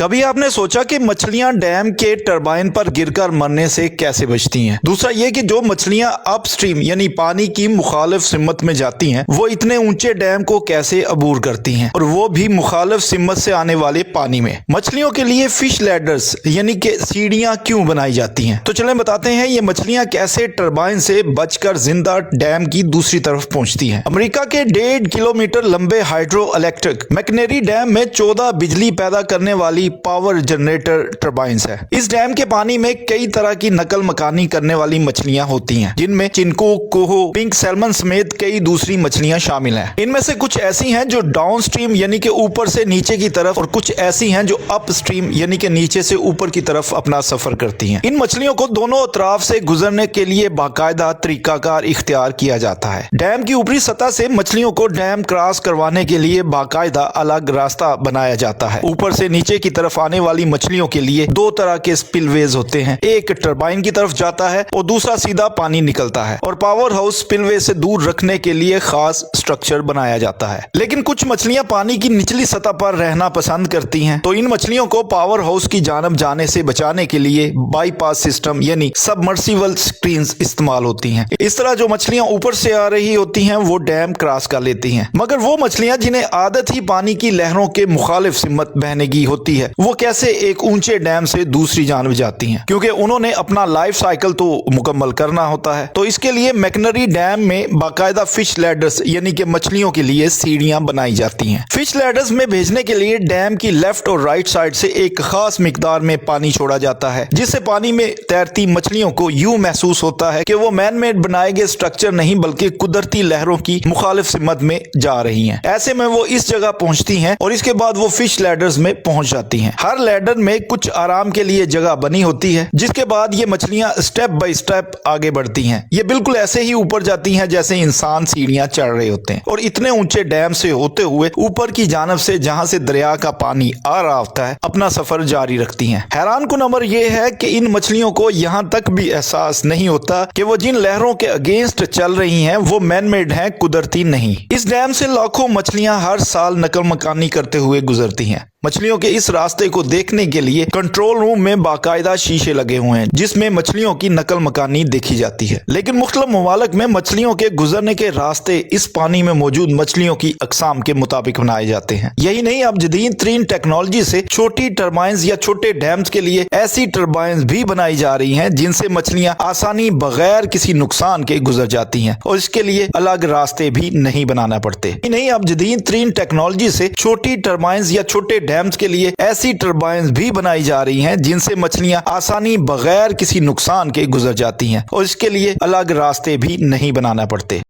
कभी आपने सोचा कि मछलियां डैम के टरबाइन पर गिरकर मरने से कैसे बचती हैं? दूसरा ये कि जो मछलियां अपस्ट्रीम यानी पानी की मुखालिफ सिमत में जाती हैं, वो इतने ऊंचे डैम को कैसे अबूर करती हैं, और वो भी मुखालिफ सिमत से आने वाले पानी में। मछलियों के लिए फिश लैडर्स यानी कि सीढ़ियां क्यों बनाई जाती हैं? तो चलें बताते हैं ये मछलियां कैसे टरबाइन से बचकर जिंदा डैम की दूसरी तरफ पहुंचती हैं। अमेरिका के 1.5 किलोमीटर लंबे हाइड्रो इलेक्ट्रिक मैकनेरी डैम में 14 बिजली पैदा करने वाली पावर जनरेटर टरबाइंस है। इस डैम के पानी में कई तरह की नकल मकानी करने वाली मछलियां होती हैं, जिनमें चिनको, कोहो, पिंक सैल्मन समेत कई दूसरी मछलियां शामिल हैं। इनमें से कुछ ऐसी हैं जो डाउन स्ट्रीम यानी कि ऊपर से नीचे की तरफ, और कुछ ऐसी हैं जो अप स्ट्रीम यानी कि नीचे से ऊपर की तरफ अपना सफर करती हैं। इन मछलियों को दोनों अतराफ से गुजरने के लिए बाकायदा तरीकाकार इख्तियार किया जाता है। डैम की ऊपरी सतह से मछलियों को डैम क्रॉस करवाने के लिए बाकायदा अलग रास्ता बनाया जाता है। ऊपर से नीचे की तरफ आने वाली मछलियों के लिए दो तरह के स्पिलवेज होते हैं, एक टरबाइन की तरफ जाता है और दूसरा सीधा पानी निकलता है, और पावर हाउस स्पिलवे से दूर रखने के लिए खास स्ट्रक्चर बनाया जाता है। लेकिन कुछ मछलियां पानी की निचली सतह पर रहना पसंद करती हैं, तो इन मछलियों को पावर हाउस की जानब जाने से बचाने के लिए बाईपास सिस्टम यानी सबमर्सिबल स्क्रीन्स इस्तेमाल होती हैं। इस तरह जो मछलियां ऊपर से आ रही होती हैं वो डैम क्रॉस कर लेती हैं, मगर वो मछलियां जिन्हें आदत ही पानी की लहरों के मुखालिफ सिमत बहने की होती है, वो कैसे एक ऊंचे डैम से दूसरी जानब जाती हैं, क्योंकि उन्होंने अपना लाइफ साइकिल तो मुकम्मल करना होता है। तो इसके लिए मैकनेरी डैम में बाकायदा फिश लैडर्स यानी कि मछलियों के लिए सीढ़ियां बनाई जाती हैं। फिश लैडर्स में भेजने के लिए डैम की लेफ्ट और राइट साइड से एक खास मिकदार में पानी छोड़ा जाता है, जिससे पानी में तैरती मछलियों को यूं महसूस होता है कि वो मैन मेड बनाए गए स्ट्रक्चर नहीं बल्कि कुदरती लहरों की मुखालिफ सिमत में जा रही हैं। ऐसे में वो इस जगह पहुंचती हैं और इसके बाद वो फिश लैडर्स में पहुंच जाती हैं। हर लैडर में कुछ आराम के लिए जगह बनी होती है, जिसके बाद ये मछलियां स्टेप बाय स्टेप आगे बढ़ती हैं। ये बिल्कुल ऐसे ही ऊपर जाती हैं जैसे इंसान सीढ़ियां चढ़ रहे होते हैं, और इतने ऊंचे डैम से होते हुए ऊपर की जानब से जहां से दरिया का पानी आ रहा होता है अपना सफर जारी रखती हैं। हैरान कुन अमर यह है कि इन मछलियों को यहां तक भी एहसास नहीं होता कि वो जिन लहरों के अगेंस्ट चल रही हैं वो मैन मेड हैं, कुदरती नहीं। इस डैम से लाखों मछलियां हर साल नकल मकानी करते हुए गुजरती हैं। मछलियों के इस रास्ते को देखने के लिए कंट्रोल रूम में बाकायदा शीशे लगे हुए हैं, जिसमें मछलियों की नकल मकानी देखी जाती है। लेकिन मुख्तलिफ ममालिक में मछलियों के गुजरने के रास्ते इस पानी में मौजूद मछलियों की अकसाम के मुताबिक बनाए जाते हैं। यही नहीं, अब जदीद तरीन टेक्नोलॉजी से छोटी टरबाइंस या छोटे डैम्स के लिए ऐसी टरबाइंस भी बनाई जा रही हैं जिनसे मछलियां आसानी बगैर किसी नुकसान के गुजर जाती हैं, और इसके लिए अलग रास्ते भी नहीं बनाना पड़ते। नहीं, अब जदीद तरीन टेक्नोलॉजी से छोटी टरबाइंस या छोटे डैम्स के लिए ऐसी टरबाइंस भी बनाई जा रही हैं जिनसे मछलियां आसानी बगैर किसी नुकसान के गुजर जाती हैं, और इसके लिए अलग रास्ते भी नहीं बनाना पड़ते।